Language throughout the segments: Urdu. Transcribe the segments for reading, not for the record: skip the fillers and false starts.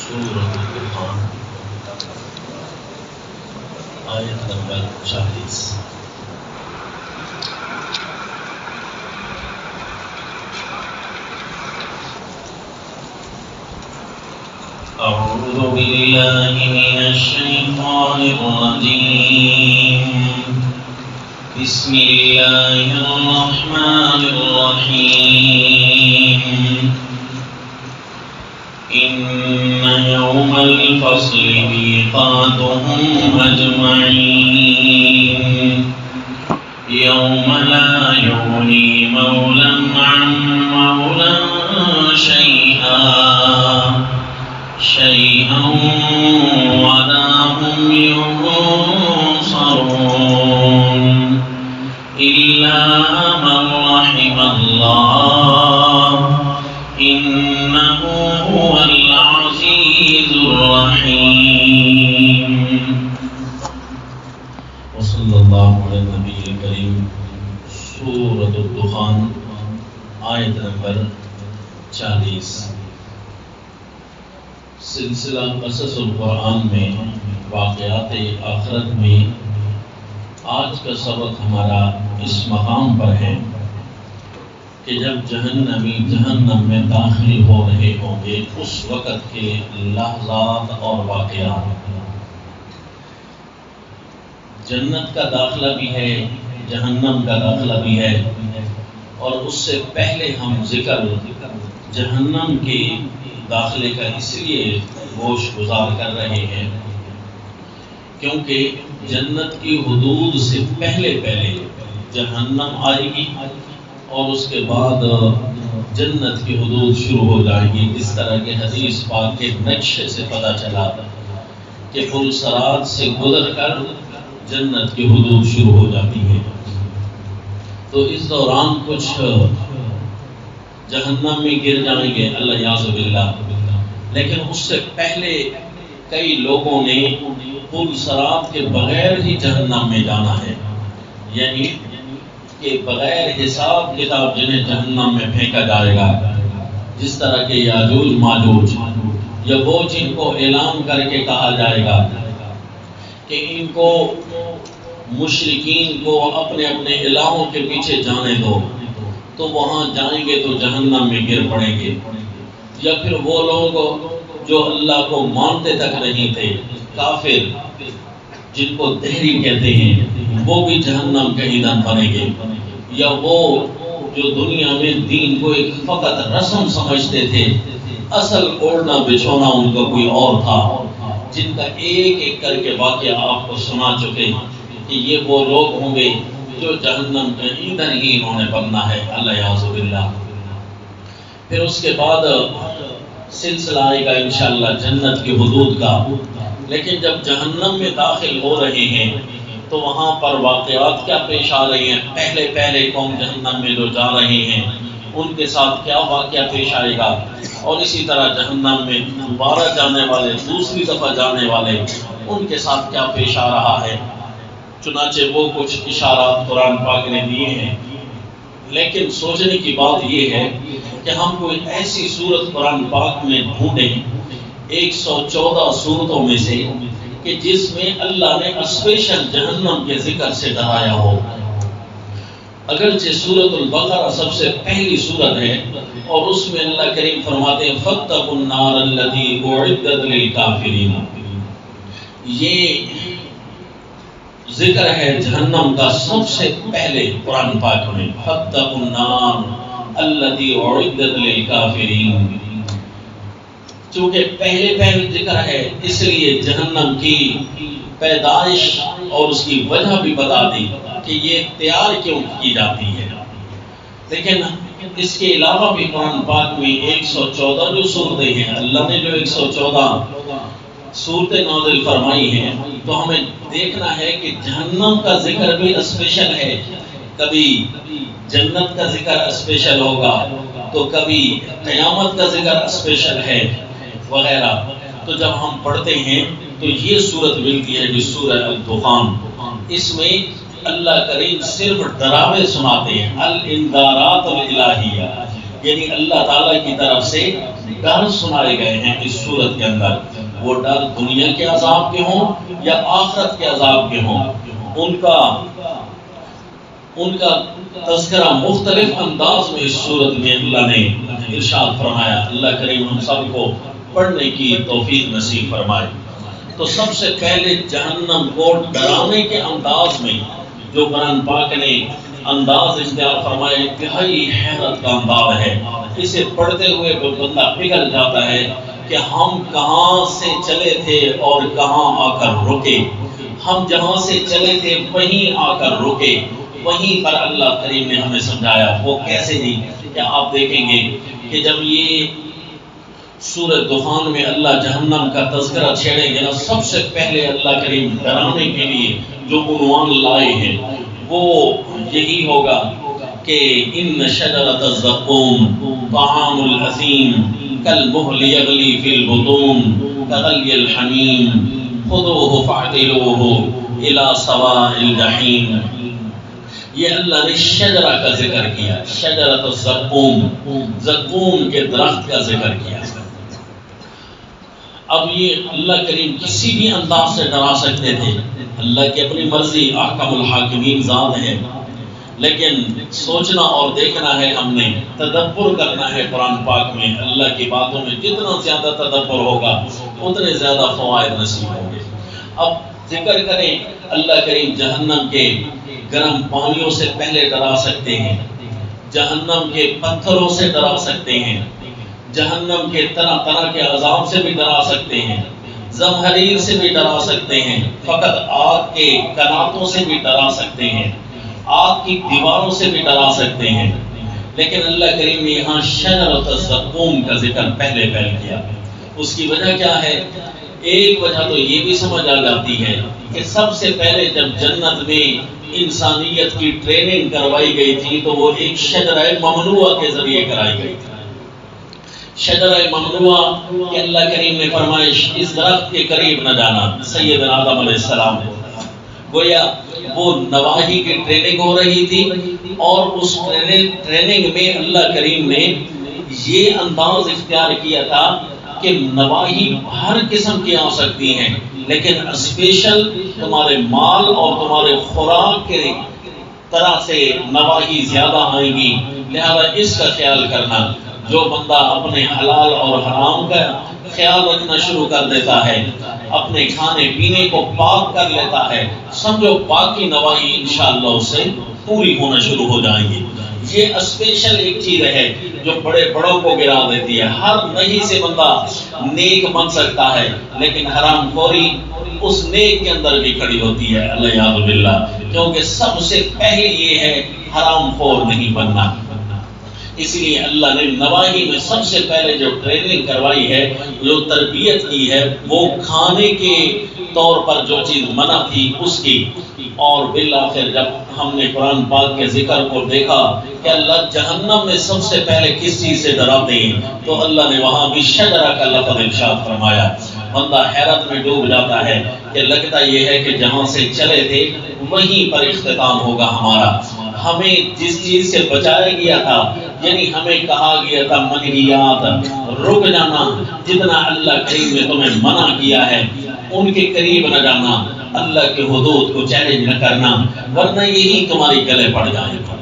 سورۃ الدخان آیت نمبر 40۔ أعوذ بالله من الشيطان الرجيم بسم الله الرحمن الرحيم إن يوم الفصل ميقاتهم أجمعين يوم لا يغني مولى عن مولى شيئا ولا هم ينصرون إلا من رحم الله إنه هو العزيز الرحيم۔ وصلی اللہ علی النبی الکریم۔ سورۃ الدخان آیت نمبر 40۔ سلسلہ قصص القرآن میں واقعات آخرت میں آج کا سبق ہمارا اس مقام پر ہے کہ جب جہنمی جہنم میں داخل ہو رہے ہوں گے اس وقت کے لحظات اور واقعات۔ جنت کا داخلہ بھی ہے، جہنم کا داخلہ بھی ہے، اور اس سے پہلے ہم ذکر جہنم کے داخلے کا اس لیے گوش گزار کر رہے ہیں کیونکہ جنت کی حدود سے پہلے جہنم آئے گی اور اس کے بعد جنت کی حدود شروع ہو جائے گی۔ اس طرح کے حدیث پاک کے نقشے سے پتہ چلا کہ پل صراط سے گزر کر جنت کی حدود شروع ہو جاتی ہے۔ تو اس دوران کچھ جہنم میں گر جائیں گے، اللہ یعوذ باللہ، لیکن اس سے پہلے کئی لوگوں نے پل صراط کے بغیر ہی جہنم میں جانا ہے، یعنی کہ بغیر حساب کتاب جنہیں جہنم میں پھینکا جائے گا، جس طرح کے یاجوج ماجوج، یا وہ جن کو اعلان کر کے کہا جائے گا کہ ان کو مشرکین کو اپنے اپنے الہوں کے پیچھے جانے دو، تو وہاں جائیں گے تو جہنم میں گر پڑیں گے۔ یا پھر وہ لوگ جو اللہ کو مانتے تک نہیں تھے، کافر جن کو دہری کہتے ہیں، وہ بھی جہنم کے ایندھن بنیں گے۔ یا وہ جو دنیا میں دین کو ایک فقط رسم سمجھتے تھے، اصل اوڑھنا بچھونا ان کا کوئی اور تھا، جن کا ایک ایک کر کے واقعہ آپ کو سنا چکے کہ یہ وہ لوگ ہوں گے جو جہنم کے ایندھن ہی انہوں نے بننا ہے، اللہ یعوذ باللہ۔ پھر اس کے بعد سلسلہ آئے گا انشاءاللہ جنت کی حدود کا، لیکن جب جہنم میں داخل ہو رہے ہیں تو وہاں پر واقعات کیا پیش آ رہے ہیں، پہلے قوم جہنم میں جو جا رہے ہیں ان کے ساتھ کیا واقعہ پیش آئے گا، اور اسی طرح جہنم میں دوبارہ جانے والے، دوسری دفعہ جانے والے، ان کے ساتھ کیا پیش آ رہا ہے۔ چنانچہ وہ کچھ اشارات قرآن پاک نے دیے ہیں، لیکن سوچنے کی بات یہ ہے کہ ہم کوئی ایسی سورت قرآن پاک میں ڈھونڈیں 114 سورتوں میں سے کہ جس میں اللہ نے اسپیشل جہنم کے ذکر سے ڈرایا ہو۔ اگرچہ سورۃ البقرہ سب سے پہلی سورت ہے اور اس میں اللہ کریم فرماتے ہیں فاتقوا النار التي اعدت للكافرین، یہ ذکر ہے جہنم کا سب سے پہلے قرآن پاک میں، فاتقوا النار التي اعدت للكافرین۔ چونکہ پہلے ذکر ہے اس لیے جہنم کی پیدائش اور اس کی وجہ بھی بتا دی کہ یہ تیار کیوں کی جاتی ہے۔ لیکن اس کے علاوہ بھی قرآن پاک میں 114 جو صورتیں ہیں، اللہ نے جو 114 صورتیں نازل فرمائی ہیں، تو ہمیں دیکھنا ہے کہ جہنم کا ذکر بھی اسپیشل ہے، کبھی جنت کا ذکر اسپیشل ہوگا تو کبھی قیامت کا ذکر اسپیشل ہے وغیرہ۔ تو جب ہم پڑھتے ہیں تو یہ صورت ملتی ہے جو سورہ الدخان، اس میں اللہ کریم صرف ڈراوے سناتے ہیں، الانذارات الالہیہ، یعنی اللہ تعالیٰ کی طرف سے ڈر سنائے گئے ہیں اس سورت کے اندر، وہ ڈر دنیا کے عذاب کے ہوں یا آخرت کے عذاب کے ہوں، ان کا تذکرہ مختلف انداز میں اس سورت میں اللہ نے ارشاد فرمایا۔ اللہ کریم ہم سب کو پڑھنے کی توفیق نصیب فرمائے۔ تو سب سے پہلے جہنم کو ڈرانے کے انداز میں جو قرآن پاک نے انداز اختیار فرمایا، انتہائی حیرت کا انداز ہے۔ اسے پڑھتے ہوئے بندہ پگھل جاتا ہے کہ ہم کہاں سے چلے تھے اور کہاں آ کر رکے۔ ہم جہاں سے چلے تھے وہیں آ کر رکے، وہیں پر اللہ کریم نے ہمیں سمجھایا۔ وہ کیسے جی؟ کیا آپ دیکھیں گے کہ جب یہ سورہ دخان میں اللہ جہنم کا تذکرہ چھیڑیں گے نا، سب سے پہلے اللہ کریم ڈرانے کے لیے جو عنوان لائے ہیں وہ یہی ہوگا کہ ان شجرۃ الزقوم طعام الاثیم کالمہل یغلی فی البطون کغلی الحمیم خذوہ فاعتلوہ الی سواء الجحیم۔ یہ اللہ نے شجرہ کا ذکر کیا، شجرۃ الزقوم، زقوم کے درخت کا ذکر کیا۔ اب یہ اللہ کریم کسی بھی انداز سے ڈرا سکتے تھے، اللہ کی اپنی مرضی، احکم الحاکمین ذات ہے، لیکن سوچنا اور دیکھنا ہے، ہم نے تدبر کرنا ہے قرآن پاک میں۔ اللہ کی باتوں میں جتنا زیادہ تدبر ہوگا اتنے زیادہ فوائد نصیب ہوں گے۔ اب ذکر کریں، اللہ کریم جہنم کے گرم پانیوں سے پہلے ڈرا سکتے ہیں، جہنم کے پتھروں سے ڈرا سکتے ہیں، جہنم کے طرح طرح کے عذاب سے بھی ڈرا سکتے ہیں، زمہریر سے بھی ڈرا سکتے ہیں، فقط آگ کے کناتوں سے بھی ڈرا سکتے ہیں، آگ کی دیواروں سے بھی ڈرا سکتے ہیں، لیکن اللہ کریم نے یہاں شجرۃ الزقوم کا ذکر پہلے کیا۔ اس کی وجہ کیا ہے؟ ایک وجہ تو یہ بھی سمجھ آ جاتی ہے کہ سب سے پہلے جب جنت میں انسانیت کی ٹریننگ کروائی گئی تھی تو وہ ایک شجرہ ممنوعہ کے ذریعے کرائی گئی تھی۔ شجرہ ممنوعہ کہ اللہ کریم نے فرمایا اس درخت کے قریب نہ جانا، سیدنا آدم علیہ السلام نے گویا وہ نواہی کی ٹریننگ ہو رہی تھی، اور اس ٹریننگ میں اللہ کریم نے یہ انداز اختیار کیا تھا کہ نواہی ہر قسم کی آ سکتی ہیں، لیکن اسپیشل تمہارے مال اور تمہارے خوراک کے طرح سے نواہی زیادہ آئیں گی، لہذا اس کا خیال کرنا۔ جو بندہ اپنے حلال اور حرام کا خیال رکھنا شروع کر دیتا ہے، اپنے کھانے پینے کو پاک کر لیتا ہے، سمجھو پاکی نواہی انشاءاللہ اس سے پوری ہونا شروع ہو جائیں گی۔ یہ اسپیشل ایک چیز ہے جو بڑے بڑوں کو گرا دیتی ہے۔ ہر نہیں سے بندہ نیک بن سکتا ہے، لیکن حرام خوری اس نیک کے اندر بھی کھڑی ہوتی ہے، اللہ یاد باللہ، کیونکہ سب سے پہلے یہ ہے حرام خور نہیں بننا۔ اس لیے اللہ نے نواہی میں سب سے پہلے جو ٹریننگ کروائی ہے، جو تربیت کی ہے، وہ کھانے کے طور پر جو چیز منع تھی اس کی۔ اور بالآخر جب ہم نے قرآن پاک کے ذکر کو دیکھا کہ اللہ جہنم میں سب سے پہلے کس چیز سے ڈراتے ہیں، تو اللہ نے وہاں بھی شجرہ کا لفظ ارشاد فرمایا۔ بندہ حیرت میں ڈوب جاتا ہے کہ لگتا یہ ہے کہ جہاں سے چلے تھے وہیں پر اختتام ہوگا ہمارا۔ ہمیں جس چیز سے بچایا گیا تھا، یعنی ہمیں کہا گیا تھا منہیات، رک جانا، جتنا اللہ کریم نے تمہیں منع کیا ہے ان کے قریب نہ جانا، اللہ کے حدود کو چیلنج نہ کرنا، ورنہ یہی تمہاری گلے پڑ جائے گا،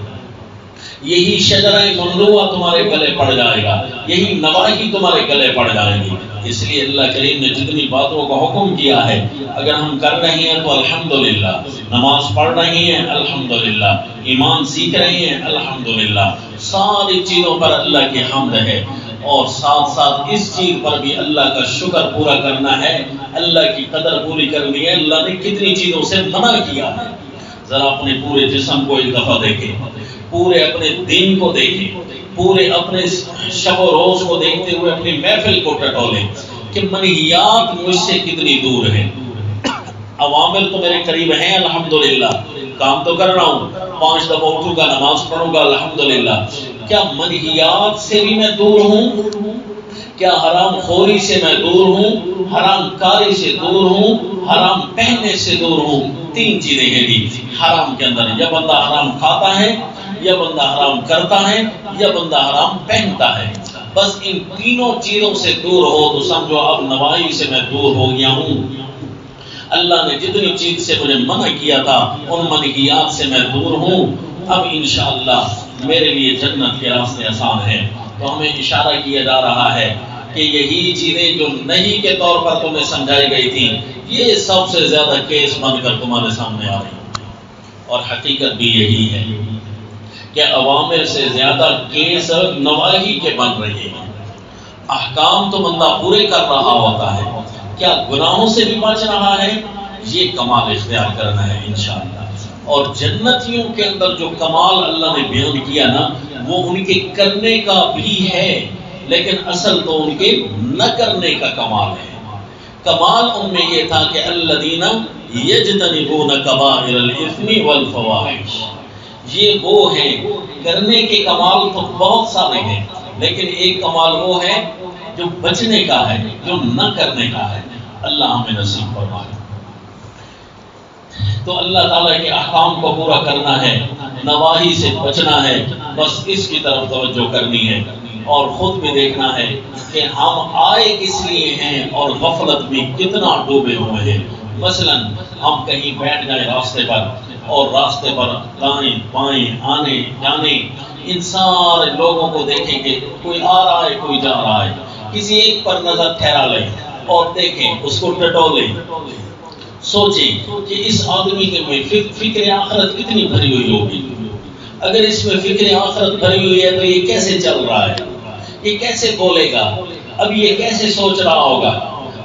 یہی شجرہ ممنوعہ تمہارے گلے پڑ جائے گا، یہی نواہی تمہارے گلے پڑ جائیں گی۔ اس لیے اللہ کریم نے جتنی باتوں کا حکم کیا ہے اگر ہم کر رہے ہیں تو الحمدللہ، نماز پڑھ رہے ہیں الحمدللہ، ایمان سیکھ رہے ہیں الحمدللہ، ساری چیزوں پر اللہ کی حمد ہے، اور ساتھ ساتھ اس چیز پر بھی اللہ کا شکر پورا کرنا ہے، اللہ کی قدر پوری کرنی ہے۔ اللہ نے کتنی چیزوں سے منع کیا ہے، ذرا اپنے پورے جسم کو ایک دفعہ دیکھیں، پورے اپنے دین کو دیکھیں، پورے اپنے شب و روز کو دیکھتے ہوئے اپنی محفل کو ٹٹولیں کہ منہیات مجھ سے کتنی دور ہیں۔ عوامل تو میرے قریب ہیں الحمدللہ، کام تو کر رہا ہوں، 5 دفعہ اٹھوں گا، نماز پڑھوں گا الحمدللہ، کیا منہیات سے بھی میں دور ہوں؟ کیا حرام خوری سے میں دور ہوں؟ حرام کاری سے دور ہوں؟ حرام پہننے سے دور ہوں؟ 3 چیزیں ہیں جی حرام کے اندر، یا بندہ حرام کھاتا ہے، یا بندہ حرام کرتا ہے، یا بندہ حرام پہنتا ہے۔ بس ان تینوں چیزوں سے دور ہو تو سمجھو اب نواحی سے میں دور ہو گیا ہوں. اللہ نے جتنی چیز سے مجھے منع کیا تھا ان منہیات سے میں دور ہوں. اب انشاءاللہ میرے لیے جنت کے راستے آسان ہیں. تو ہمیں اشارہ کیا جا رہا ہے کہ یہی چیزیں جو نہیں کے طور پر تمہیں سمجھائی گئی تھی یہ سب سے زیادہ کیس بن کر تمہارے سامنے آ رہی ہیں. اور حقیقت بھی یہی ہے کہ عوامر سے زیادہ کیس نواحی کے بن رہے ہیں. احکام تو بندہ پورے کر رہا ہوتا ہے، کیا گناہوں سے بھی بچ رہا ہے؟ یہ کمال اختیار کرنا ہے انشاءاللہ. اور جنتیوں کے اندر جو کمال اللہ نے بیان کیا نا وہ ان کے کرنے کا بھی ہے، لیکن اصل تو ان کے نہ کرنے کا کمال ہے. کمال ان میں یہ تھا کہ الذین یجتنبون کبائر الاثم والفواحش. یہ وہ ہیں، کرنے کے کمال تو بہت سارے ہیں لیکن ایک کمال وہ ہے جو بچنے کا ہے، جو نہ کرنے کا ہے. اللہ ہمیں نصیب فرمائے. تو اللہ تعالیٰ کے احکام کو پورا کرنا ہے، نواہی سے بچنا ہے، بس اس کی طرف توجہ کرنی ہے. اور خود بھی دیکھنا ہے کہ ہم آئے کس لیے ہیں اور غفلت میں کتنا ڈوبے ہوئے ہیں. مثلا ہم کہیں بیٹھ جائیں راستے پر اور راستے پر دائیں بائیں آنے جانے ان سارے لوگوں کو دیکھیں کہ کوئی آ رہا ہے کوئی جا رہا ہے، کسی ایک پر نظر ٹھہرا لیں اور دیکھیں اس کو ٹٹولیں. سوچیں کہ اس آدمی کے میں فکر آخرت کتنی بھری ہوئی ہوگی. اگر اس میں فکر آخرت بھری ہوئی ہے تو یہ کیسے چل رہا ہے، یہ کیسے بولے گا، اب یہ کیسے سوچ رہا ہوگا.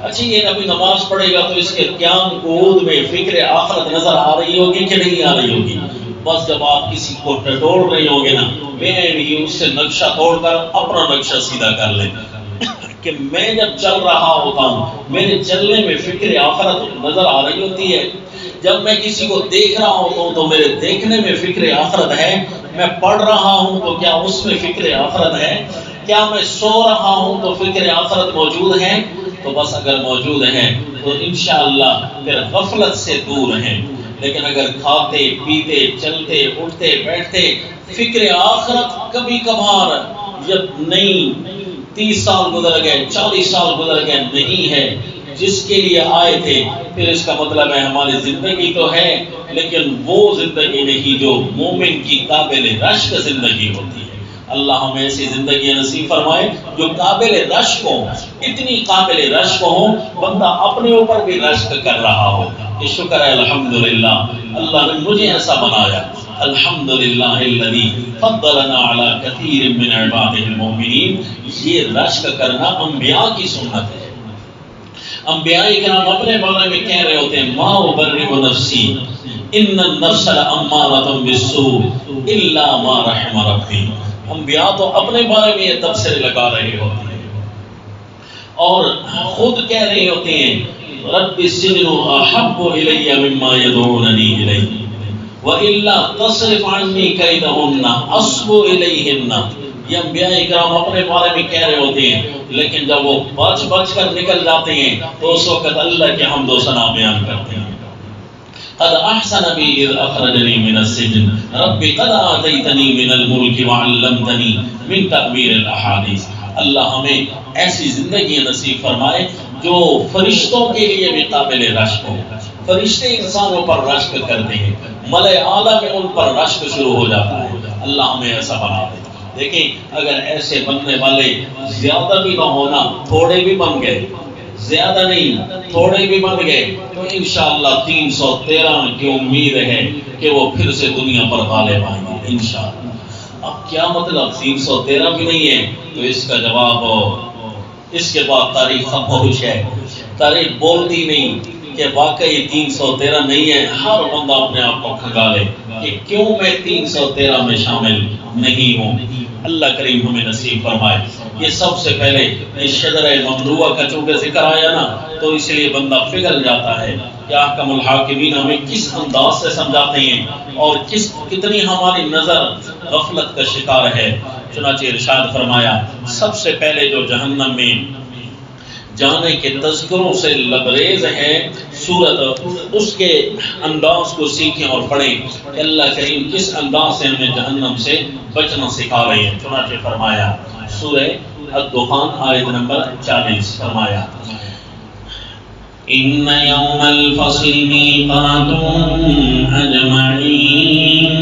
اچھا یہ ابھی نماز پڑھے گا تو اس کے قیام قعود میں فکر آخرت نظر آ رہی ہوگی کہ نہیں آ رہی ہوگی. بس جب آپ کسی کو ٹٹول رہے ہوں گے نا میں اس سے نقشہ توڑ کر اپنا نقشہ سیدھا کر لیں کہ میں جب چل رہا ہوتا ہوں میرے چلنے میں فکر آخرت نظر آ رہی ہوتی ہے. جب میں کسی کو دیکھ رہا ہوتا ہوں تو میرے دیکھنے میں فکر آخرت ہے. میں پڑھ رہا ہوں تو کیا اس میں فکر آخرت ہے؟ کیا میں سو رہا ہوں تو فکر آخرت موجود ہے؟ تو بس اگر موجود ہے تو انشاءاللہ پھر غفلت سے دور ہیں. لیکن اگر کھاتے پیتے چلتے اٹھتے بیٹھتے فکر آخرت کبھی کبھار جب نہیں 30 سال گزر گئے 40 سال گزر گئے نہیں ہے جس کے لیے آئے تھے، پھر اس کا مطلب ہے ہماری زندگی تو ہے لیکن وہ زندگی نہیں جو مومن کی قابل رشک زندگی ہوتی ہے. اللہ ہمیں ایسی زندگی نصیب فرمائے جو قابل رشک ہو، اتنی قابل رشک ہو بندہ اپنے اوپر بھی رشک کر رہا ہو کہ شکر ہے الحمدللہ اللہ نے مجھے ایسا بنایا. الحمدللہ الذی فضلنا علی کثیر من عبادہ المؤمنین. یہ رشک کرنا انبیاء کی سنت ہے. انبیاء کرام اپنے بارے میں کہہ رہے ہوتے ہیں ما ابرئ نفسی ان النفس لامارۃ بالسوء الا ما رحم ربی. انبیاء تو اپنے بارے میں یہ تبصرے لگا رہے ہوتے ہیں اور خود کہہ رہے ہوتے ہیں رب السجن احب الی مما يدعوننی الیہ والا تصرف عنی کیدہن اصب الیہن. یہ انبیاء کرام اپنے بارے میں کہہ رہے ہوتے ہیں لیکن جب وہ بچ بچ کر نکل جاتے ہیں تو اس وقت اللہ کے حمد و ثنا بیان کرتے ہیں. قد احسن بی اذ اخرجنی من السجن رب قد آتیتنی من الملک وعلمتنی من تأویل الاحادیث. اللہ ہمیں ایسی زندگی نصیب فرمائے جو فرشتوں کے لیے بھی قابل رشک ہو. فرشتے انسانوں پر رشک کرتے ہیں، ملائے اعلیٰ میں ان پر رشک شروع ہو جاتا ہے. اللہ ہمیں ایسا بنا دے. دیکھیں اگر ایسے بننے والے زیادہ بھی نہ ہونا تھوڑے بھی بن گئے، زیادہ نہیں تھوڑے بھی بن گئے تو انشاءاللہ 313 کی امید ہے کہ وہ پھر سے دنیا پر غالب آئیں گے انشاءاللہ. اب کیا مطلب 313 بھی نہیں ہے تو اس کا جواب اس کے بعد تاریخ خاموش ہے. تاریخ بولتی نہیں کہ واقعی 313 نہیں ہے. ہر بندہ اپنے آپ کو کھنگالے کہ کیوں میں 313 میں شامل نہیں ہوں. اللہ کریم ہمیں نصیب فرمائے. یہ سب سے پہلے اس شجرہ ممنوعہ کا چونکہ ذکر آیا نا تو اس لیے بندہ پگھل جاتا ہے کہ احکم الحاکمین ہمیں کس انداز سے سمجھاتے ہیں اور کتنی ہماری نظر غفلت کا شکار ہے. چنانچہ ارشاد فرمایا سب سے پہلے جو جہنم میں جانے کے تذکروں سے لبریز ہے سورت، اس کے انداز کو سیکھیں اور پڑھیں کہ اللہ کریم کس انداز سے ہمیں جہنم سے بچنا سکھا رہے ہیں. چنانچہ فرمایا سورہ الدخان آیت نمبر 40 فرمایا ان یوم الفصل میقاتهم اجمعین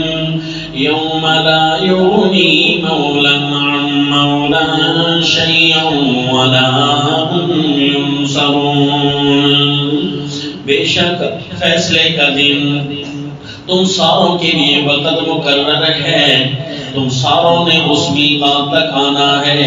یوم لا یغنی مولا عن مولا شیئا ولا هم ینصرون بے شک فیصلے کا دن تم ساروں کے لیے وقت مقرر ہے، تم ساروں نے اس میقات تک آنا ہے،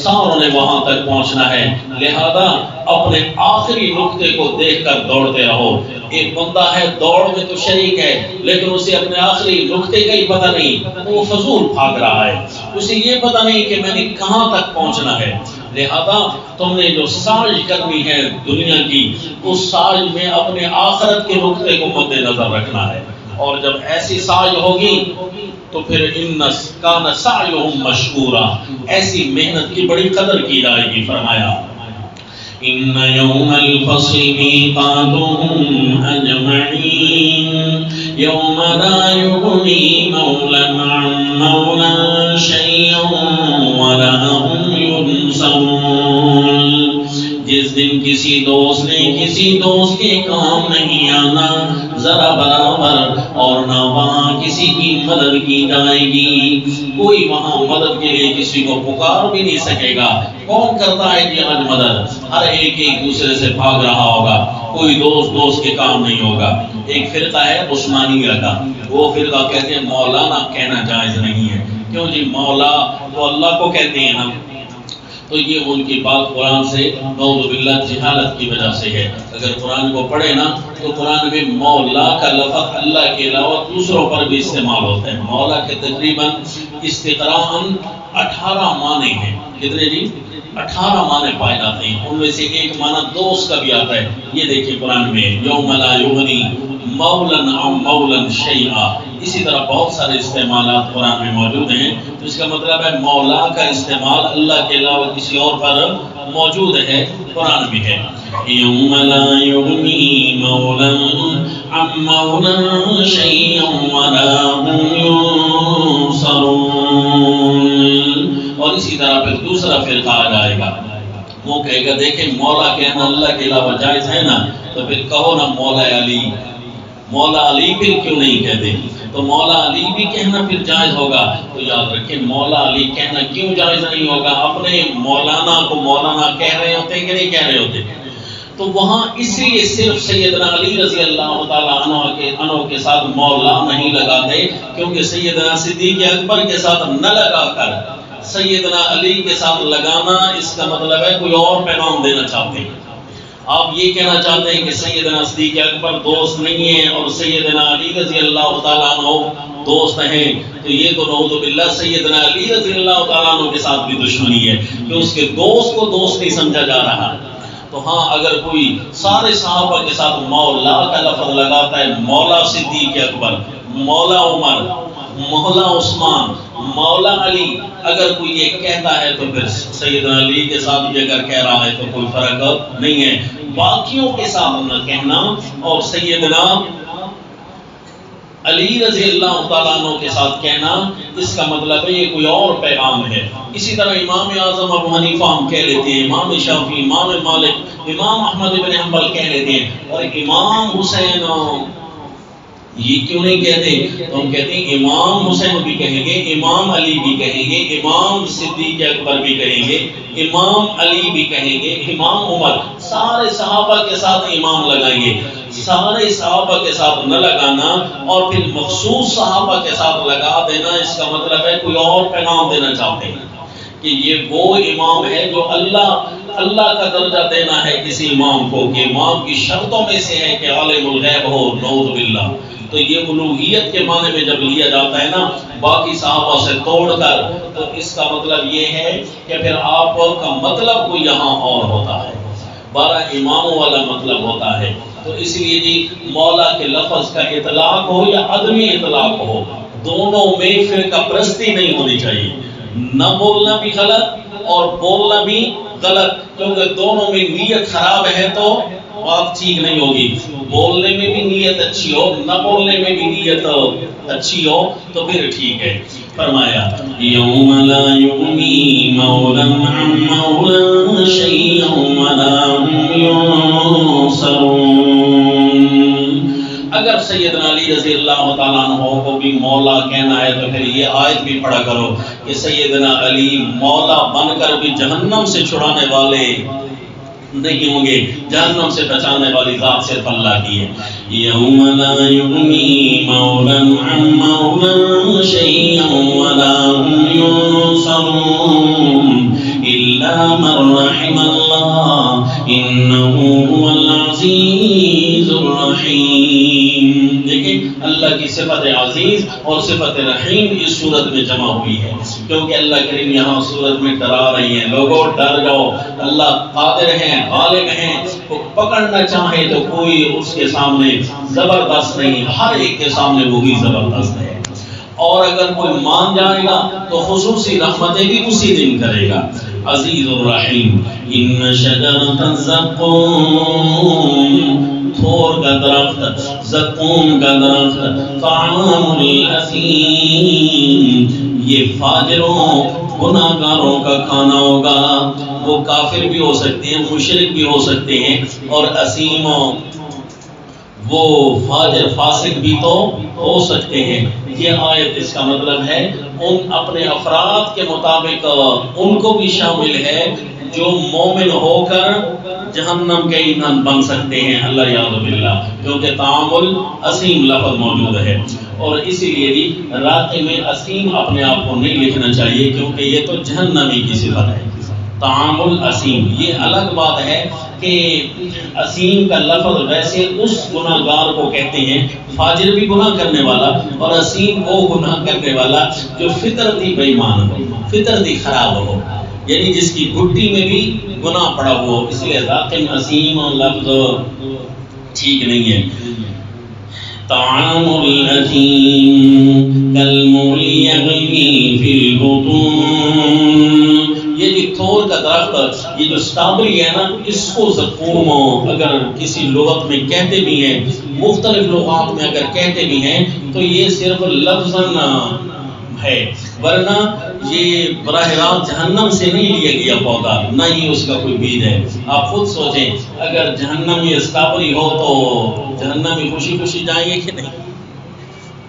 ساروں نے وہاں تک پہنچنا ہے، لہذا اپنے آخری نقطے کو دیکھ کر دوڑتے رہو۔ ایک بندہ ہے دوڑ میں تو شریک ہے لیکن اسے اپنے آخری نقطے کا ہی پتہ نہیں، وہ فضول بھاگ رہا ہے، اسے یہ پتہ نہیں کہ میں نے کہاں تک پہنچنا ہے۔ لہذا تم نے جو ساز کرنی ہے دنیا کی، اس ساز میں اپنے آخرت کے نقطے کو مد نظر رکھنا ہے، اور جب ایسی ساز ہوگی تو پھر ان کان سعیہم مشکورا، ایسی محنت کی بڑی قدر کی جائے گی۔ فرمایا ان یوم الفصل میقاتهم اجمعین یوم لا یغنی مولا عن مولا شیئا ولا هم ینصرون، جس دن کسی دوست نے کسی دوست کے کام نہیں آنا ذرا برابر، اور نہ وہاں کسی کی مدد کی جائے گی، کوئی وہاں مدد کے لیے کسی کو پکار بھی نہیں سکے گا۔ کون کرتا ہے کہ آج مدد؟ ہر ایک دوسرے سے بھاگ رہا ہوگا، کوئی دوست کے کام نہیں ہوگا۔ ایک فرقہ ہے عثمانیہ کا، وہ فرقہ کہتے ہیں مولانا کہنا جائز نہیں ہے۔ کیوں جی؟ مولا تو اللہ کو کہتے ہیں نا، تو یہ ان کی بات قرآن سے نعوذ باللہ جہالت کی وجہ سے ہے۔ اگر قرآن کو پڑھے نا تو قرآن میں مولا کا لفظ اللہ کے علاوہ دوسروں پر بھی استعمال ہوتا ہے۔ مولا کے تقریباً استقراءً 18 معنی ہیں۔ کتنے جی؟ 18 معنی پائے جاتے ہیں، ان میں سے ایک معنی دوست کا بھی آتا ہے۔ یہ دیکھیں قرآن میں یوم لا یغنی مولا عن مولا شیئا، اسی طرح بہت سارے استعمالات قرآن میں موجود ہیں۔ تو اس کا مطلب ہے مولا کا استعمال اللہ کے علاوہ کسی اور پر موجود ہے، قرآن میں ہے۔ یوم لا یغنی مولا عن مولا شیئا ولا هم ینصرون، اور اسی طرح پھر دوسرا فرقہ آ جائے گا، وہ کہے گا دیکھیں مولا کہنا اللہ کے علاوہ جائز ہے نا، تو پھر کہو نا مولا علی، مولا علی پھر کیوں نہیں کہتے؟ تو مولا علی بھی کہنا پھر جائز ہوگا۔ تو یاد رکھیں مولا علی کہنا کیوں جائز نہیں ہوگا؟ اپنے مولانا کو مولانا کہہ رہے ہوتے کہ نہیں کہہ رہے ہوتے؟ تو وہاں اس لیے صرف سیدنا علی رضی اللہ تعالیٰ عنہ کے ساتھ مولا نہیں لگاتے، کیونکہ سیدنا صدیق اکبر کے ساتھ نہ لگا کر سیدنا علی کے ساتھ لگانا، اس کا مطلب ہے کوئی اور پیغام دینا چاہتے ہیں۔ آپ یہ کہنا چاہتے ہیں کہ سیدنا صدیق اکبر دوست نہیں ہے اور سیدنا علی رضی اللہ تعالیٰ عنہ دوست ہیں، تو یہ تو نعوذ باللہ سیدنا علی رضی اللہ تعالیٰ عنہ کے ساتھ بھی دشمنی ہے کہ اس کے دوست کو دوست نہیں سمجھا جا رہا۔ تو ہاں اگر کوئی سارے صحابہ کے ساتھ مولا کا لفظ لگاتا ہے، مولا صدیق اکبر، مولا عمر، مولا عثمان، مولا علی، اگر کوئی یہ کہتا ہے تو پھر سیدنا علی کے ساتھ بھی اگر کہہ رہا ہے تو کوئی فرق نہیں ہے۔ باقیوں کے ساتھ نہ کہنا اور سیدنا علی رضی اللہ تعالیٰ عنہ کے ساتھ کہنا، اس کا مطلب ہے یہ کوئی اور پیغام ہے۔ اسی طرح امام اعظم ابو حنیفہ ہم کہہ لیتے ہیں، امام شافعی، امام مالک، امام احمد بن حنبل کہہ لیتے ہیں، اور امام حسین یہ کیوں نہیں کہتے؟ تو ہم کہتے ہیں امام حسین بھی کہیں گے، امام علی بھی کہیں گے، امام صدیق اکبر بھی کہیں گے، امام علی بھی کہیں گے، امام عمر، سارے صحابہ کے ساتھ امام لگائیں گے۔ سارے صحابہ کے ساتھ نہ لگانا اور پھر مخصوص صحابہ کے ساتھ لگا دینا، اس کا مطلب ہے کوئی اور پیغام دینا چاہتے ہیں کہ یہ وہ امام ہے جو اللہ کا درجہ دینا ہے کسی امام کو، کہ امام کی شرطوں میں سے ہے کہ عالم الغیب ہو، نعوذ باللہ۔ تو یہ الوہیت کے معنی میں جب لیا جاتا ہے نا باقی صحابہ سے توڑ کر، تو اس کا مطلب یہ ہے کہ پھر آپ کا مطلب کوئی یہاں اور ہوتا ہے، 12 اماموں والا مطلب ہوتا ہے۔ تو اس لیے جی مولا کے لفظ کا اطلاق ہو یا عدمی اطلاق ہو، دونوں میں فرقہ پرستی نہیں ہونی چاہیے، نہ بولنا بھی غلط اور بولنا بھی غلط، کیونکہ دونوں میں نیت خراب ہے تو بات ٹھیک نہیں ہوگی۔ بولنے میں بھی نیت اچھی ہو، نہ بولنے میں بھی نیت اچھی ہو تو پھر ٹھیک ہے۔ فرمایا یوم لا یغنی مولا عن مولا شیئا ولا هم ینصرون۔ اگر سیدنا علی رضی اللہ تعالیٰ عنہ کو بھی مولا کہنا ہے تو پھر یہ آیت بھی پڑھا کرو کہ سیدنا علی مولا بن کر بھی جہنم سے چھڑانے والے نہیں ہوں گے، جہنم سے بچانے والی ذات صرف اللہ کی ہے۔ یوم لا یغنی مولا عن مولا شیئا ولا هم ینصرون الا من رحم اللہ انہ هو العزیز الرحیم۔ دیکھیں اللہ کی صفت عزیز اور صفت رحیم اس صورت میں جمع ہوئی ہے، کیونکہ اللہ کریم یہاں صورت میں ڈرا رہی ہیں، لوگوں ڈر جاؤ، اللہ قادر ہیں، غالب ہیں، وہ پکڑنا چاہے تو کوئی اس کے سامنے زبردست نہیں، ہر ایک کے سامنے وہی زبردست ہے، اور اگر کوئی مان جائے گا تو خصوصی رحمتیں بھی اسی دن کرے گا۔ عزیز الرحیم۔ ان شجرۃ الزقوم، تھور کا درخت، زقوم کا درخت، طعام الاثیم، یہ فاجروں گناہگاروں کا کھانا ہوگا۔ وہ کافر بھی ہو سکتے ہیں، مشرک بھی ہو سکتے ہیں، اور اسیموں وہ فاجر فاسق بھی تو ہو سکتے ہیں۔ یہ آیت اس کا مطلب ہے ان اپنے افراد کے مطابق ان کو بھی شامل ہے جو مومن ہو کر جہنم کے ایندھن بن سکتے ہیں، اللہ یعوذ باللہ، کیونکہ تعامل اسیم لفظ موجود ہے، اور اسی لیے بھی راقی میں اسیم اپنے آپ کو نہیں لکھنا چاہیے، کیونکہ یہ تو جہنمی کی صفت ہے۔ تعامل اسیم، یہ الگ بات ہے کہ اسیم کا لفظ ویسے اس گناہ گار کو کہتے ہیں، فاجر بھی گناہ کرنے والا، اور اسیم وہ گناہ کرنے والا جو فطرتی بے ایمان ہو، فطرتی خراب ہو، یعنی جس کی گھٹی میں بھی گناہ پڑا ہو، اس لیے راقم اسیم لفظ ٹھیک نہیں ہے۔ طعام الاثیم کالمہل یغلی فی البطون، یہ جو تھور کا درخت، یہ جو سٹرابری ہے نا، اس کو زقوم اگر کسی لغت میں کہتے بھی ہیں، مختلف لغات میں اگر کہتے بھی ہیں تو یہ صرف لفظاً ہے، ورنہ یہ براہ راست جہنم سے نہیں لیا گیا پودا، نہ ہی اس کا کوئی بیج ہے۔ آپ خود سوچیں، اگر جہنم میں سٹرابری ہو تو جہنم میں خوشی خوشی جائیں گے کہ نہیں؟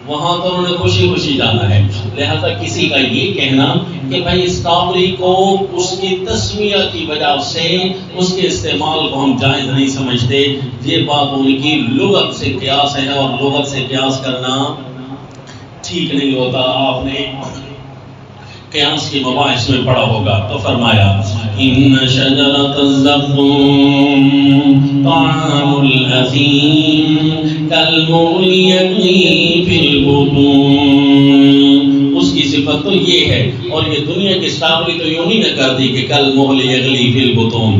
وہاں تو انہوں نے خوشی خوشی جانا ہے۔ لہذا کسی کا یہ کہنا کہ بھائی سٹرابری کو اس کی تسمیہ کی وجہ سے اس کے استعمال کو ہم جائز نہیں سمجھتے، یہ بات ان کی لغت سے قیاس ہے، اور لغت سے قیاس کرنا ٹھیک نہیں ہوتا۔ آپ نے قیاس کی مباحث میں پڑھا ہوگا، تو فرمایا ان شجرۃ الزقوم طعام الاثیم کالمہل یغلی فی البطون، اس کی صفت تو یہ ہے، اور یہ دنیا کی سٹرابری تو یوں ہی نہ کر دی کہ کالمہل یغلی فی البطون،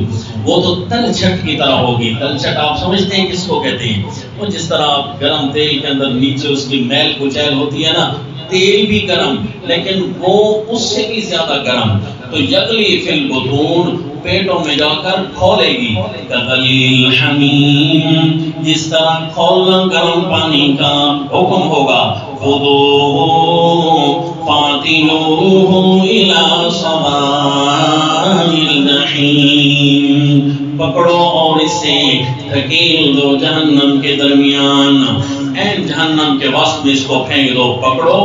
وہ تو تل چھٹ کی طرح ہوگی۔ تل چھٹ آپ سمجھتے ہیں کس کو کہتے ہیں؟ وہ جس طرح گرم تیل کے اندر نیچے اس کی میل کچیل ہوتی ہے نا، تیل بھی گرم لیکن وہ اس سے بھی زیادہ گرم، تو یغلی فی البطون، پیٹوں میں جا کر کھولے گی۔ کغلی الحمیم، جس طرح کھولنا گرم پانی کا حکم ہوگا، خذوہ فاعتلوہ الی سواء الجحیم، پکڑو اور اسے دھکیل دو جہنم کے درمیان، این جہنم کے وسط میں اس کو پھینک دو۔ پکڑو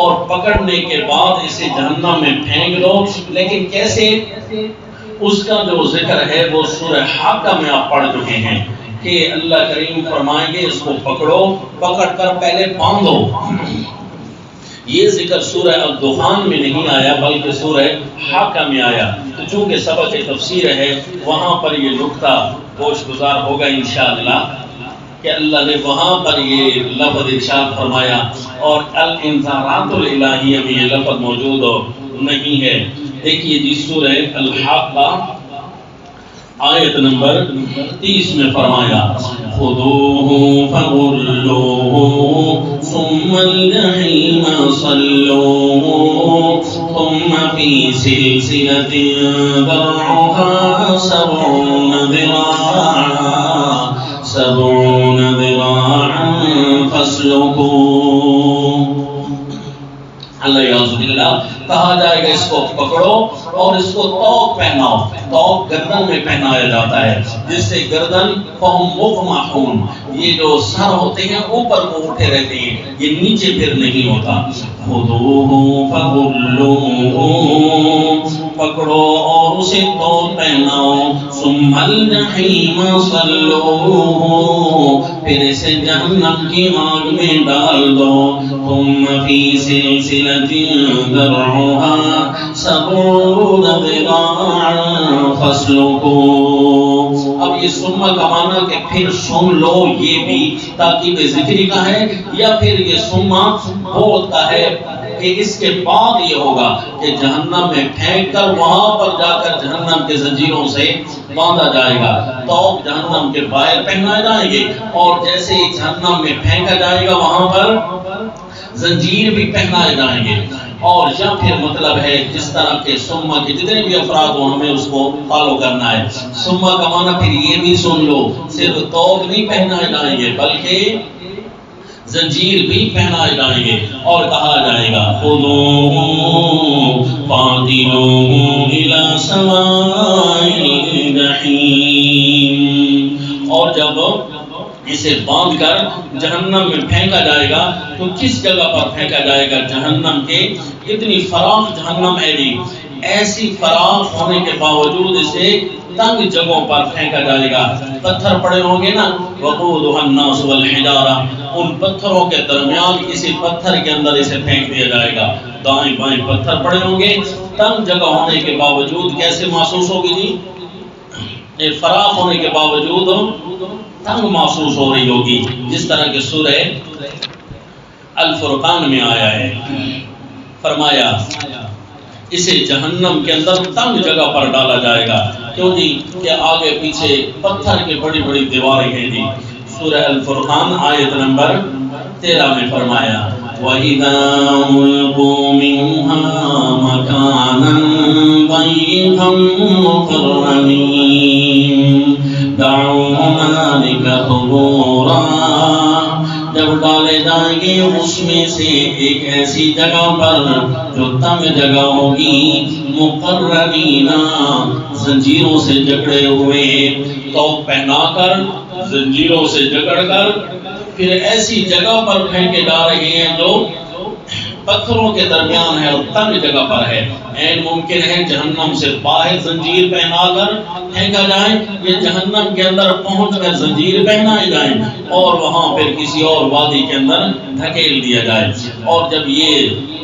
اور پکڑنے کے بعد اسے جہنم میں پھینک دو، لیکن کیسے؟ اس کا جو ذکر ہے وہ سورہ حاقہ میں آپ پڑھ چکے ہیں کہ اللہ کریم فرمائیں گے اس کو پکڑو، پکڑ کر پہلے باندھو۔ یہ ذکر سورہ الدخان میں نہیں آیا بلکہ سورہ حاقہ میں آیا، تو چونکہ سبق تفسیر ہے وہاں پر یہ نقطہ گوش گزار ہوگا انشاءاللہ کہ اللہ نے وہاں پر یہ لفظ ارشاد فرمایا، اور الانذارات الالہیہ میں یہ لفظ موجود نہیں ہے۔ دیکھیے جی سورہ الحاقہ آیت نمبر 30 میں فرمایا خذوہ فغلوہ ثم الجحیم صلوہ ثم فی سلسلۃ ذرعہا 70 ذراعا فاسلکوہ۔ اللہ یعوذ باللہ کہا جائے گا اس کو پکڑو اور اس کو توق پہناؤ. توق گردن میں پہنایا جاتا ہے جس سے گردن فہم مقمحون، یہ جو سر ہوتے ہیں اوپر کو اٹھے رہتے ہیں، یہ نیچے پھر نہیں ہوتا. خذوہ فغلوہ، پکڑو اور اسے توق پہناؤ. ثم الجحیم صلوہ، پھر اسے جہنم کی آگ میں ڈال دو. ثم فی سلسلۃ ذرعها 70 ذراعا فاسلکوہ. اب یہ سما کا معنی کہ پھر سن لو، یہ بھی تاکید ذکری کا ہے، یا پھر یہ سما بہت کا ہے کہ اس کے بعد یہ ہوگا کہ جہنم میں پھینک کر وہاں پر جا کر جہنم کے زنجیروں سے باندھا جائے گا. توق جہنم کے باہر پہنائے جائیں گے اور جیسے ہی جہنم میں پھینکا جائے گا وہاں پر زنجیر بھی پہنائے جائیں گے. اور یا پھر مطلب ہے جس طرح کے سما کے جتنے بھی افراد ہوں ہمیں اس کو فالو کرنا ہے. سما کا معنی پھر یہ بھی سن لو، صرف توق نہیں پہنائے جائیں گے بلکہ زنجیر بھی پہنائے جائیں گے. اور کہا جائے گا خذوہ فاعتلوہ الی سواء الجحیم. اور جب اسے باندھ کر جہنم میں پھینکا جائے گا تو کس جگہ پر پھینکا جائے گا؟ جہنم کے اتنی فراخ جہنم ہے جی، ایسی فراخ ہونے کے باوجود اسے تنگ جگہوں پر پھینکا جائے گا. پتھر پڑے ہوں گے نا، وقودها الناس والحجارہ، ان پتھروں کے درمیان کسی پتھر کے اندر اسے پھینک دیا جائے گا. دائیں بائیں پتھر پڑے ہوں گے، تنگ جگہ ہونے کے باوجود کیسے محسوس ہوگی جی؟ فراخ ہونے کے باوجود تنگ محسوس ہو رہی ہوگی، جس طرح کہ سورہ الفرقان میں آیا ہے. فرمایا اسے جہنم کے اندر تنگ جگہ پر ڈالا جائے گا. کیوں جی؟ کہ آگے پیچھے پتھر کی بڑی بڑی دیواریں ہیں جی. سورہ الفرقان آیت نمبر 13 میں فرمایا وَإِذَا أُلْقُوا مِنْهَا مَكَانًا ضَيِّقًا مُقَرَّنِينَ دَعُوا هُنَالِكَ ثُبُورًا. جب ڈالے جائیں گے اس میں سے ایک ایسی جگہ پر جو تنگ جگہ ہوگی، مقررین، زنجیروں سے جکڑے ہوئے، توق پہنا کر زنجیروں سے جکڑ کر پھر ایسی جگہ پر پھینکے جا رہے ہیں جو پتھروں کے درمیان ہے اور تنگ جگہ پر ہے. این ممکن ہے جہنم سے باہر زنجیر پہنا کر پھینکا جائے، یہ جہنم کے اندر پہنچ کر زنجیر پہنائے جائیں اور وہاں پھر کسی اور وادی کے اندر دھکیل دیا جائے. اور جب یہ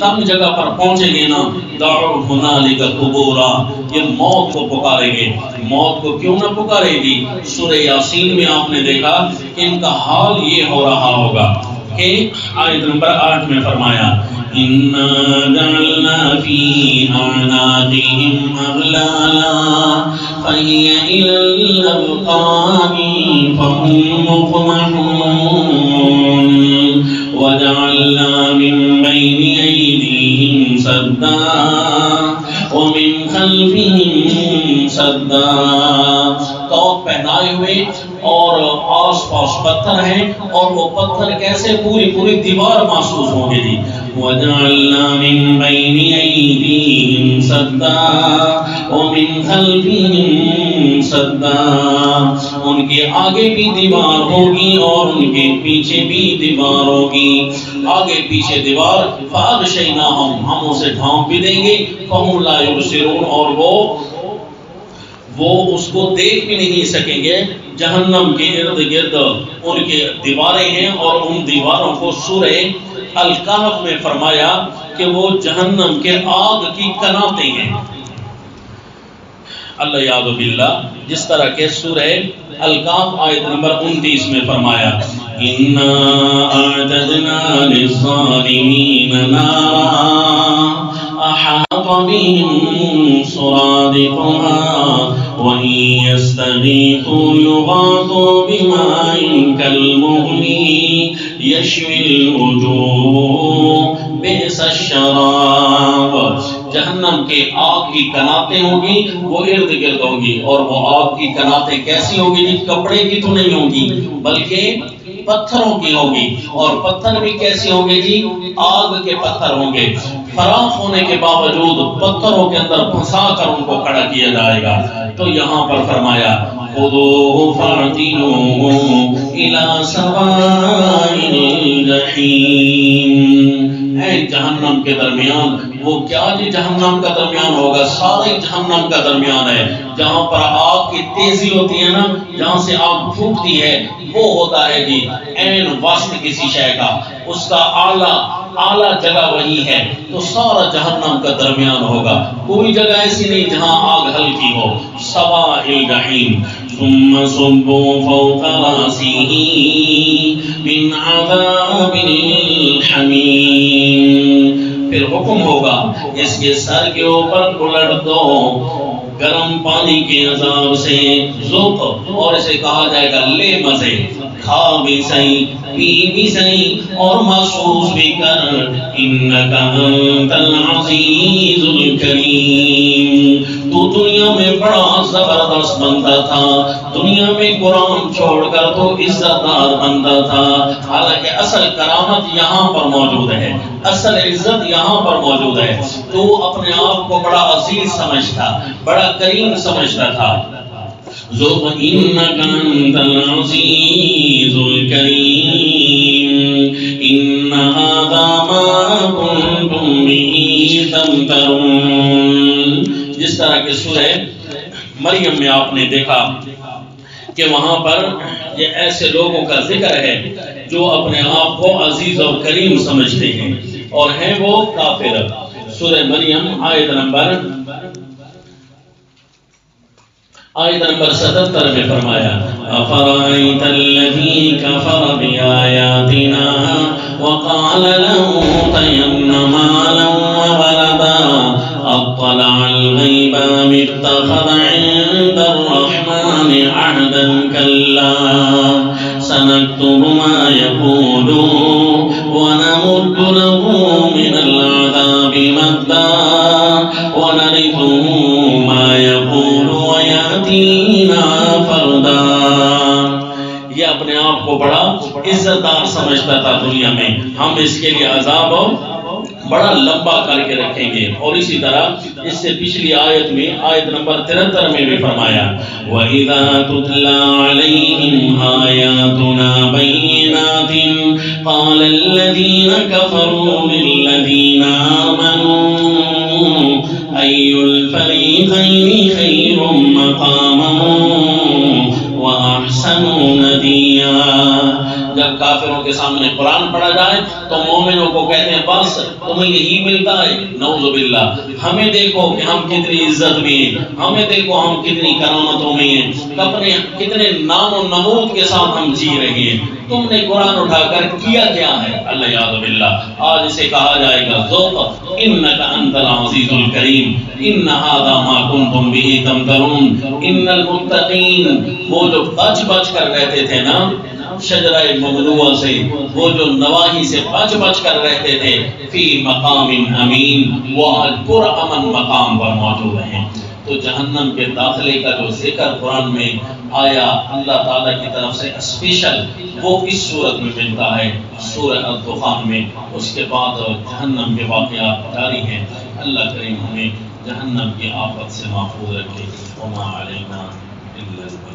تنگ جگہ پر پہنچے گے نا، دعوا هنالک ثبورا، یہ موت کو پکارے گے. موت کو کیوں نہ پکارے گی؟ سورہ یاسین میں آپ نے دیکھا کہ ان کا حال یہ ہو رہا ہوگا کہ آیت نمبر 8 میں فرمایا اِنَّا جَعَلْنَا فِي أَعْنَاقِهِمْ أَغْلَالًا فَهِيَ إِلَى الْأَذْقَانِ فَهُمْ مُقْمَحُونَ وَجَعَلْنَا مِنْ بَيْنِ أَيْدِيهِمْ سَدًّا وَمِنْ خَلْفِهِمْ سَدًّا. توق پہنائے ہوئے اور آس پاس پتھر ہیں اور وہ پتھر کیسے پوری پوری دیوار محسوس ہوں گے جی. وَجَعَلْنَا مِن بَيْنِ أَيْدِيهِمْ سَدًّا وَمِنْ خَلْفِهِمْ سَدًّا. ان کے آگے بھی دیوار ہوگی اور ان کے پیچھے بھی دیوار ہوگی. آگے پیچھے دیوار فَأَغْشَيْنَاهُمْ، ہم اسے ڈھانپ بھی دیں گے، فَهُمْ لَا يُبْصِرُونَ، اور وہ اس کو دیکھ بھی نہیں سکیں گے. جہنم کے ارد گرد ان کے دیواریں ہیں اور ان دیواروں کو سورہ الکہف میں فرمایا کہ وہ جہنم کے آگ کی کناتیں ہیں. اللہ یاد باللہ، جس طرح کہ سورہ الکہف آیت نمبر 29 میں فرمایا اِنَّا أَعْتَدْنَا لِلظَّالِمِينَ نَارًا أَحَاطَ بِهِمْ سُرَادِقُهَا وَإِن يَسْتَغِيثُوا يُغَاثُوا بِمَاءٍ كَالْمُهْلِ يَشْوِي الْوُجُوهَ بِئْسَ الشَّرَابُ. جہنم کے آگ کی کناتیں ہوں گی، وہ ارد گرد ہوں گی، اور وہ آگ کی کناتیں کیسی ہوں گی؟ کپڑے کی تو نہیں ہوں گی بلکہ پتھروں کی ہوگی. اور پتھر بھی کیسے ہوں گے جی؟ آگ کے پتھر ہوں گے. فراخ ہونے کے باوجود پتھروں کے اندر پھنسا کر ان کو کھڑا کیا جائے گا۔ تو یہاں پر فرمایا خذوہ فاعتلوہ الی سواء الجحیم، اے جہنم کے درمیان، وہ کیا جی جہنم کا درمیان ہوگا؟ سارے جہنم کا درمیان ہے، جہاں پر آگ کی تیزی ہوتی ہے نا، جہاں سے آگ پھوٹتی ہے، وہ ہوتا ہے جی عین وسط کسی شے کا، اس کا اعلیٰ جگہ وہی ہے۔ تو سارا جہنم کا درمیان ہوگا، کوئی جگہ ایسی نہیں جہاں آگ ہلکی ہو۔ سواء الجحیم ثم صبوا فوق راسه من عذاب الحمیم، پھر حکم ہوگا اس کے سر کے اوپر الٹ دو گرم پانی کے عذاب سے، ذوق، اور اسے کہا جائے گا لے مزے، کھا بھی صحیح، پی بھی صحیح، اور محسوس بھی کر، انک انت العزیز الکریم، تو دنیا میں بڑا زبردست بندہ تھا، دنیا میں قرآن چھوڑ کر تو عزت دار بندہ تھا، حالانکہ اصل کرامت یہاں پر موجود ہے، اصل عزت یہاں پر موجود ہے۔ تو اپنے آپ کو بڑا عزیز سمجھتا، بڑا کریم سمجھتا تھا۔ ذوق انک انت العزیز الکریم ان ھذا ما کنتم به تمترون، جس طرح کہ سورہ مریم میں آپ نے دیکھا کہ وہاں پر یہ ایسے لوگوں کا ذکر ہے جو اپنے آپ کو عزیز اور کریم سمجھتے ہیں اور ہیں وہ کافر۔ سورہ مریم آیت نمبر 77 میں فرمایا افرأیت الذی کفر بآیاتنا وقال لأوتین مالا وولدا اطلع الغیب ام اتخذ عند الرحمن عهدا کلا سنكتب ما يقول ونمد له من العذاب مدا ونرثه ما يقول ويأتينا فردا۔ یہ اپنے آپ کو بڑا عزت دار سمجھتا تھا دنیا میں، ہم اس کے لیے عذاب بڑا لمبا کر کے رکھیں گے۔ اور اسی طرح اس سے پچھلی آیت میں آیت نمبر 73 میں بھی فرمایا وَإِذَا تُتْلَى عَلَيْهِمْ آيَاتُنَا بَيِّنَاتٍ قَالَ الَّذِينَ كَفَرُوا لِلَّذِينَ آمَنُوا أَيُّ الْفَرِيقَيْنِ خَيْرٌ مَقَامًا وَأَحْسَنُ نَدِيًّا۔ جب کافروں کے سامنے قرآن پڑھا جائے تو مومنوں کو کہتے ہیں بس تمہیں یہی ملتا ہے، نعوذ باللہ، ہمیں دیکھو کہ ہم کتنی عزت میں ہیں، ہمیں دیکھو ہم کتنی کرامتوں میں ہیں، کتنے نام و نمود کے ساتھ ہم جی رہے ہیں، تم نے قرآن اٹھا کر کیا کیا ہے؟ اللہ یعوذ باللہ۔ آج اسے کہا جائے گا ذوق انک انت العزیز الکریم ان ھذا ما کنتم به تمترون۔ ان المتقین، وہ جو بچ کر رہتے تھے نا شجرہ ممنوعہ سے، وہ جو نواہی سے بچ کر رہتے تھے، فی مقام امین، وہ آج پرامن مقام پر موجود ہیں۔ تو جہنم کے داخلے کا جو ذکر قرآن میں آیا اللہ تعالیٰ کی طرف سے اسپیشل، وہ اس صورت میں ملتا ہے سورہ الدخان میں۔ اس کے بعد جہنم کے واقعات جاری ہیں۔ اللہ کریم ہمیں جہنم کی آفت سے محفوظ رکھے۔ وما علینا الا البلاغ۔